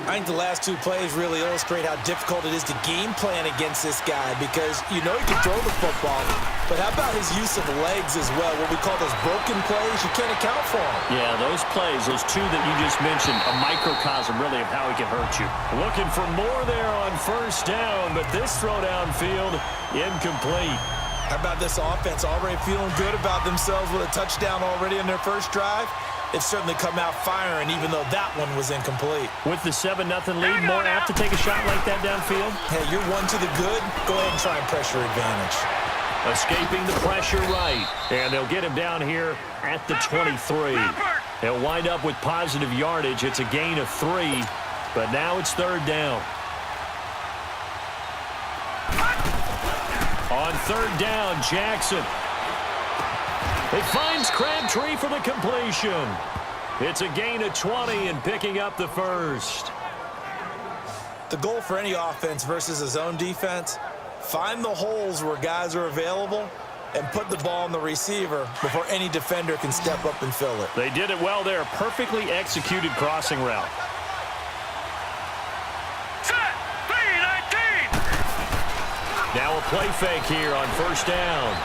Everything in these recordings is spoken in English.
I think the last two plays really illustrate how difficult it is to game plan against this guy because you know he can throw the football, but how about his use of legs as well? What we call those broken plays, you can't account for them. Yeah, those plays, those two that you just mentioned, a microcosm really of how he can hurt you. Looking for more there on first down, but this throw downfield incomplete. How about this offense already feeling good about themselves with a touchdown already in their first drive? It's certainly come out firing, even though that one was incomplete. With the 7-0 lead, more apt to take a shot like that downfield? Hey, you're one to the good. Go ahead and try and pressure advantage. Escaping the pressure right. And they'll get him down here at the 23. They'll wind up with positive yardage. It's a gain of 3, but now it's third down. On third down, Jackson. He finds Crabtree for the completion. It's a gain of 20 and picking up the first. The goal for any offense versus his own defense, find the holes where guys are available and put the ball on the receiver before any defender can step up and fill it. They did it well there. Perfectly executed crossing route. Set, 3-19. Now a play fake here on first down.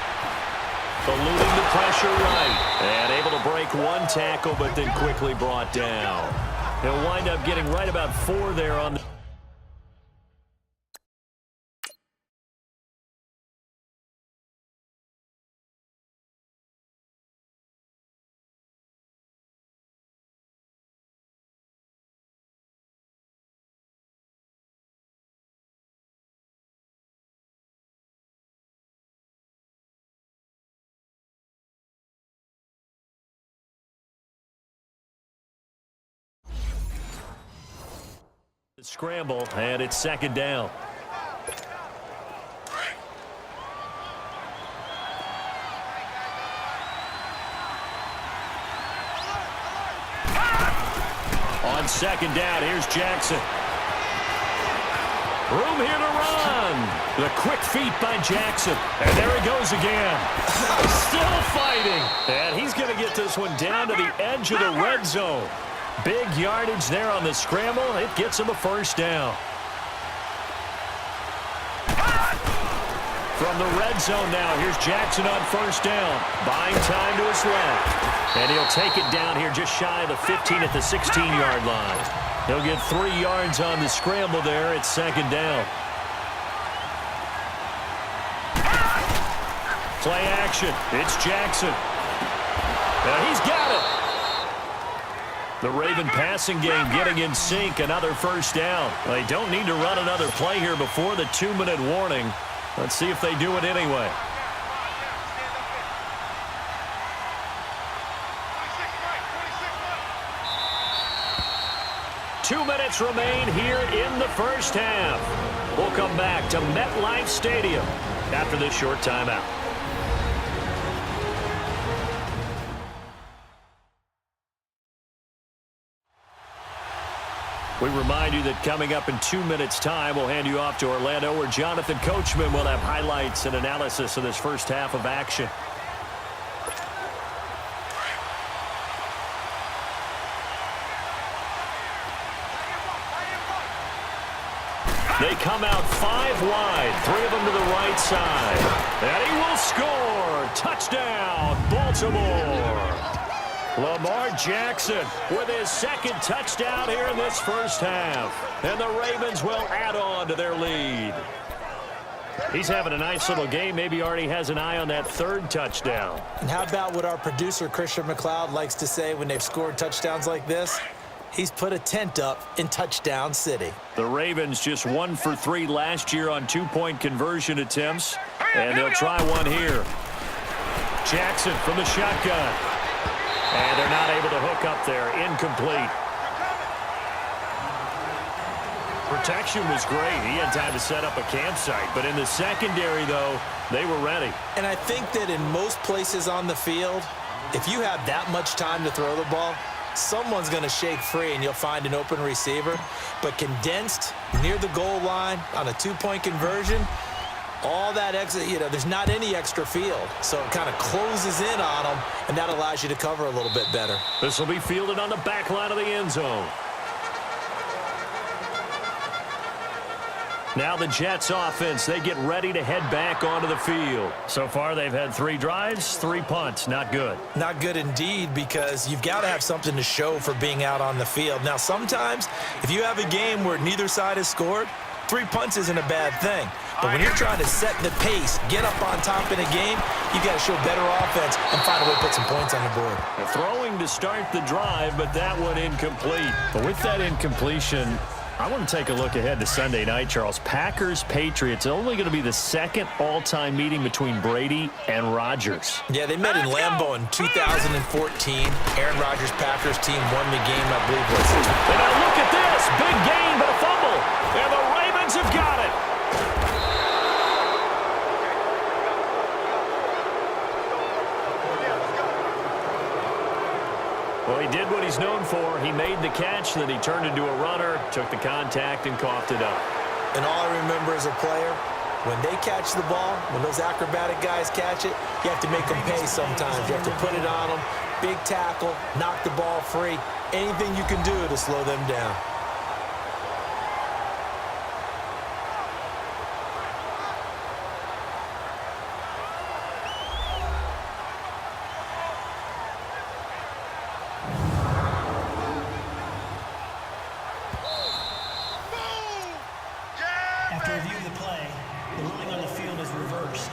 Eluding the pressure right. And able to break one tackle, but then quickly brought down. He'll wind up getting right about 4 there on the... Scramble, and it's second down. On second down, here's Jackson. Room here to run. The quick feet by Jackson. And there he goes again. Still fighting. And he's going to get this one down to the edge of the red zone. Big yardage there on the scramble. It gets him a first down. From the red zone now, here's Jackson on first down. Buying time to his left. And he'll take it down here just shy of the 15 at the 16-yard line. He'll get 3 yards on the scramble there. It's second down. Play action. It's Jackson. Now he's got it. The Raven passing game getting in sync. Another first down. They don't need to run another play here before the 2-minute warning. Let's see if they do it anyway. Two minutes remain here in the first half. We'll come back to MetLife Stadium after this short timeout. We remind you that coming up in 2 minutes' time, we'll hand you off to Orlando, where Jonathan Coachman will have highlights and analysis of this first half of action. They come out 5 wide, 3 of them to the right side. And he will score. Touchdown, Baltimore. Lamar Jackson with his second touchdown here in this first half. And the Ravens will add on to their lead. He's having a nice little game. Maybe already has an eye on that third touchdown. And how about what our producer, Christian McLeod, likes to say when they've scored touchdowns like this? He's put a tent up in Touchdown City. The Ravens just 1 for 3 last year on 2-point conversion attempts. And they'll try one here. Jackson from the shotgun. And they're not able to hook up there. Incomplete. Protection was great. He had time to set up a campsite. But in the secondary, though, they were ready. And I think that in most places on the field, if you have that much time to throw the ball, someone's going to shake free and you'll find an open receiver. But condensed near the goal line on a 2-point conversion, all that extra, there's not any extra field. So it kind of closes in on them, and that allows you to cover a little bit better. This will be fielded on the back line of the end zone. Now the Jets offense, they get ready to head back onto the field. So far they've had 3 drives, 3 punts. Not good. Not good indeed, because you've got to have something to show for being out on the field. Now sometimes if you have a game where neither side has scored, 3 punts isn't a bad thing. But when you're trying to set the pace, get up on top in a game, you got to show better offense and find a way to put some points on the board. Throwing to start the drive, but that one incomplete. But with that incompletion, I want to take a look ahead to Sunday night, Charles. Packers-Patriots, only going to be the second all-time meeting between Brady and Rodgers. Yeah, they met in Lambeau in 2014. Aaron Rodgers' Packers team won the game, I believe. And now look at this. Big gain, but a fumble. And the Ravens have got it. Well, he did what he's known for. He made the catch, then he turned into a runner, took the contact, and coughed it up. And all I remember as a player, when they catch the ball, when those acrobatic guys catch it, you have to make them pay sometimes. You have to put it on them, big tackle, knock the ball free, anything you can do to slow them down. After review of the play, the ruling on the field is reversed.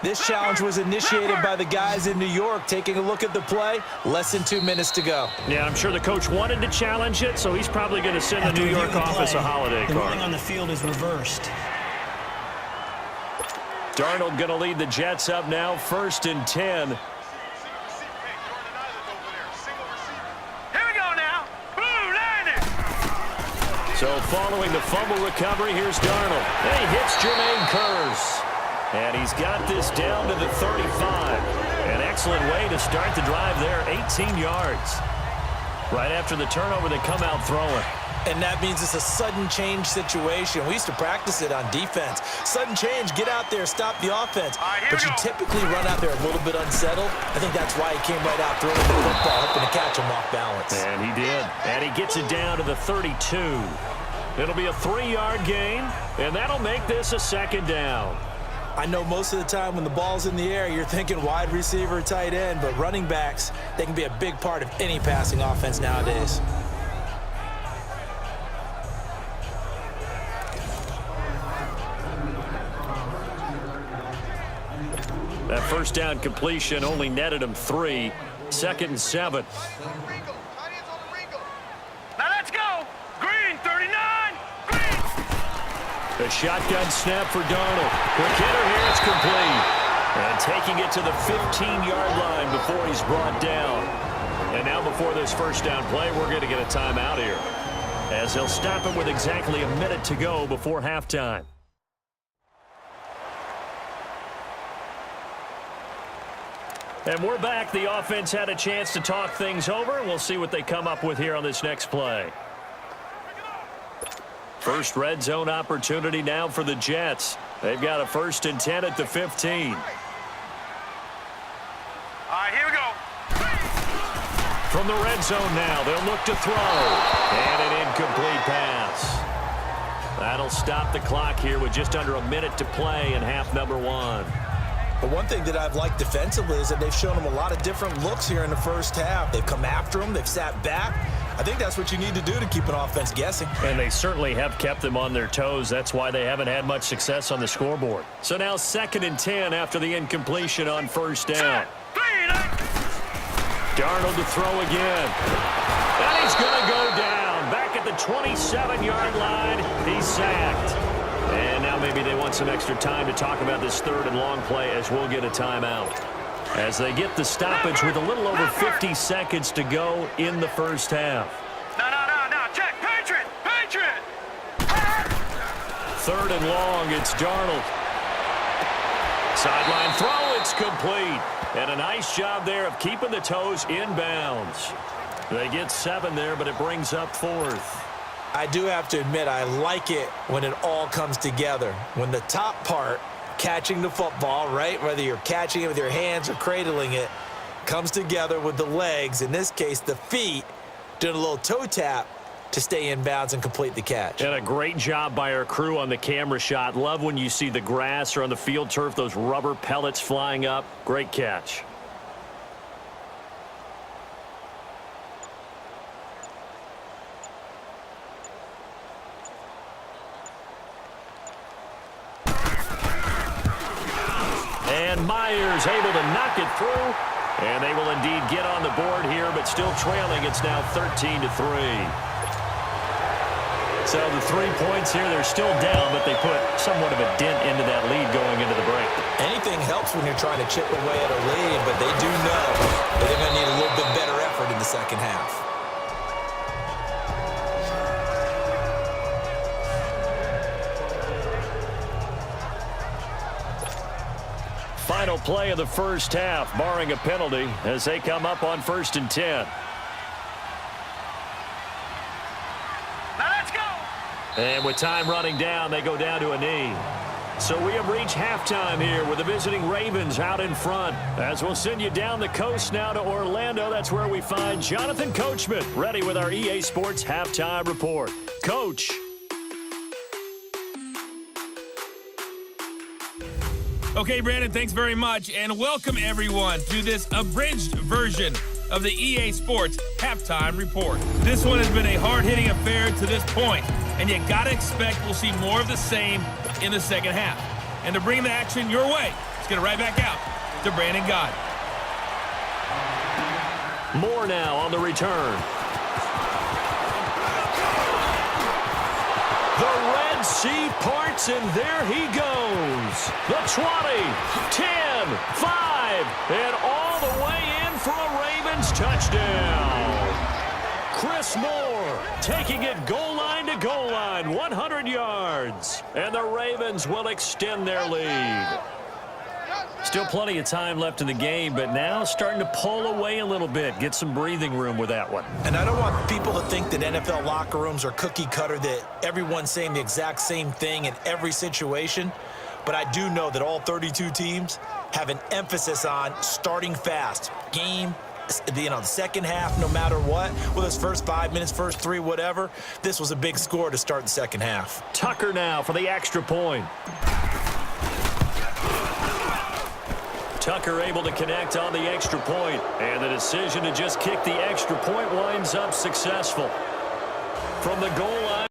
This challenge was initiated by the guys in New York. Taking a look at the play, less than 2 minutes to go. Yeah, I'm sure the coach wanted to challenge it, so he's probably going to send the New York office a holiday card. The ruling on the field is reversed. Darnold going to lead the Jets up now, 1st and 10. So following the fumble recovery, here's Darnold. And he hits Jermaine Kearse. And he's got this down to the 35. An excellent way to start the drive there, 18 yards. Right after the turnover, they come out throwing. And that means it's a sudden change situation. We used to practice it on defense. Sudden change, get out there, stop the offense. But you typically run out there a little bit unsettled. I think that's why he came right out throwing the football, hoping to catch him off balance. And he did. And he gets it down to the 32. It'll be a 3-yard gain, and that'll make this a 2nd down. I know most of the time when the ball's in the air, you're thinking wide receiver, tight end, but running backs, they can be a big part of any passing offense nowadays. That 1st down completion only netted him 3. 2nd and 7. Now let's go. Green, 39. Green. The shotgun snap for Darnold. Quick hitter here, it's complete. And taking it to the 15-yard line before he's brought down. And now before this 1st down play, we're going to get a timeout here, as they'll stop him with exactly a minute to go before halftime. And we're back. The offense had a chance to talk things over. We'll see what they come up with here on this next play. First red zone opportunity now for the Jets. They've got a 1st and 10 at the 15. All right, here we go. From the red zone now, they'll look to throw. And an incomplete pass. That'll stop the clock here with just under a minute to play in half number 1. But one thing that I've liked defensively is that they've shown them a lot of different looks here in the 1st half. They've come after them. They've sat back. I think that's what you need to do to keep an offense guessing. And they certainly have kept them on their toes. That's why they haven't had much success on the scoreboard. So now 2nd and 10 after the incompletion on 1st down. Darnold to throw again. And he's going to go down. Back at the 27-yard line. He's sacked. And now maybe they want some extra time to talk about this 3rd and long play, as we'll get a timeout. As they get the stoppage with a little over 50 seconds to go in the 1st half. No. Check. Patriot. 3rd and long, it's Darnold. Sideline throw, it's complete. And a nice job there of keeping the toes in bounds. They get 7 there, but it brings up 4th. I do have to admit, I like it when it all comes together. When the top part, catching the football, right, whether you're catching it with your hands or cradling it, comes together with the legs, in this case the feet, doing a little toe tap, to stay in bounds and complete the catch. And a great job by our crew on the camera shot. Love when you see the grass or on the field turf, those rubber pellets flying up. Great catch. And Myers able to knock it through. And they will indeed get on the board here, but still trailing. It's now 13-3. So the 3 points here, they're still down, but they put somewhat of a dent into that lead going into the break. Anything helps when you're trying to chip away at a lead, but they do know that they're going to need a little bit better effort in the second half. Final play of the first half, barring a penalty, as they come up on 1st and 10. Now let's go. And with time running down, they go down to a knee. So we have reached halftime here with the visiting Ravens out in front. As we'll send you down the coast now to Orlando, that's where we find Jonathan Coachman ready with our EA Sports Halftime Report. Coach. Okay, Brandon, thanks very much, and welcome everyone to this abridged version of the EA Sports Halftime Report. This one has been a hard-hitting affair to this point, and you gotta expect we'll see more of the same in the second half. And to bring the action your way, let's get it right back out to Brandon God. More now on the return. The Red Sea parts, and there he goes. The 20, 10, 5, and all the way in for a Ravens touchdown. Chris Moore taking it goal line to goal line, 100 yards. And the Ravens will extend their lead. Still plenty of time left in the game, but now starting to pull away a little bit, get some breathing room with that one. And I don't want people to think that NFL locker rooms are cookie cutter, that everyone's saying the exact same thing in every situation. But I do know that all 32 teams have an emphasis on starting fast. Game, the second half, no matter what, whether it's first 5 minutes, first 3, whatever, this was a big score to start the second half. Tucker now for the extra point. Tucker able to connect on the extra point, and the decision to just kick the extra point winds up successful. From the goal